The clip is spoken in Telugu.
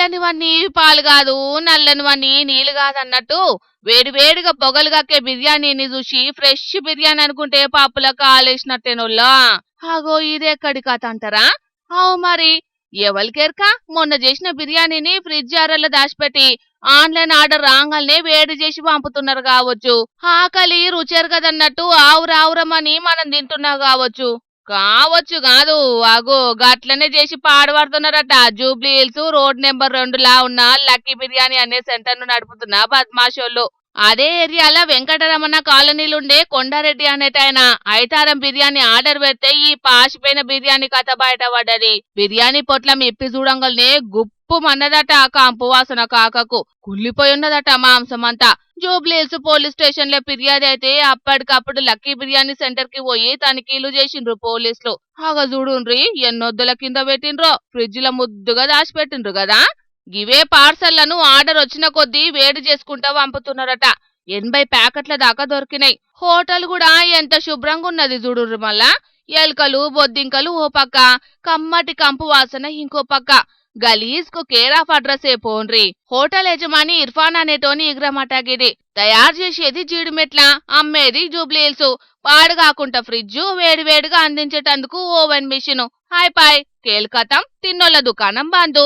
తెల్లనివన్నీ పాలు కాదు, నల్లనివన్నీ నీళ్లు కాదన్నట్టు వేడివేడిగా పొగలు కక్కే బిర్యానీని చూసి ఫ్రెష్ బిర్యానీ అనుకుంటే పప్పుల కాలేసినట్టేనోళ్ళా. అగో ఇదెక్కడి కథ అంటారా? అవు మరి, ఎవరికెరక మొన్న చేసిన బిర్యానీని ఫ్రిడ్జ్ జారల్లో దాచిపెట్టి ఆన్లైన్ ఆర్డర్ రాగానే వేడి చేసి పంపుతున్నారు కావచ్చు. ఆకలి రుచేరు కదన్నట్టు ఆవురావురమని మనం తింటున్నా కావచ్చు. కావచ్చు కాదు, అగో గట్లనే చేసి పాడుపడుతున్నారట. జూబ్లీ హిల్స్ రోడ్ నెంబర్ 2లా ఉన్న లక్కీ బిర్యానీ అనే సెంటర్ ను నడుపుతున్న బద్మాషోళ్ళు. అదే ఏరియాలో వెంకటరమణ కాలనీలుండే కొండారెడ్డి అనేటాయన ఐతారం బిర్యానీ ఆర్డర్ పెడితే ఈ పాసిపోయిన బిర్యానీ కథ బయటపడ్డది. బిర్యానీ పొట్లం ఇప్పి చూడంగానే గుప్పు మన్నదట కంపు వాసన కాకకు. కుళ్ళిపోయి ఉన్నదట మాంసమంతా. జూబ్లీహిల్స్ పోలీస్ స్టేషన్ లో ఫిర్యాదు అయితే అప్పటికప్పుడు లక్కీ బిర్యానీ సెంటర్ కి పోయి తనిఖీలు చేసిండ్రు పోలీసులు. ఆగ చూడుండ్రి ఎన్నొద్దుల కింద పెట్టిండ్రో, ఫ్రిడ్జ్ లో ముద్దుగా దాచిపెట్టిండ్రు కదా. గివే పార్సళ్లను ఆర్డర్ వచ్చిన కొద్దీ వేడి చేసుకుంటా పంపుతున్నారట. 80 ప్యాకెట్ల దాకా దొరికినాయి. హోటల్ కూడా ఎంత శుభ్రంగా ఉన్నది చూడుర్రి. మళ్ళా ఎలుకలు బొద్దింకలు ఓ పక్క, కమ్మటి కంపు వాసన ఇంకో పక్క. గలీజ్ కు కేర్ ఆఫ్ అడ్రస్ ఏ పోన్రి. హోటల్ యజమాని ఇర్ఫాన్ అనేటోని ఇగ్రమటాగిది. తయారు చేసేది జీడిమెట్ల, అమ్మేది జూబ్లీహిల్స్. పాడు కాకుండా ఫ్రిడ్జ్, వేడివేడిగా అందించేటందుకు ఓవెన్ మిషన్. హాయ్ పాయ్ కేల్కతం, తిన్నోళ్ళ దుకాణం బంధు.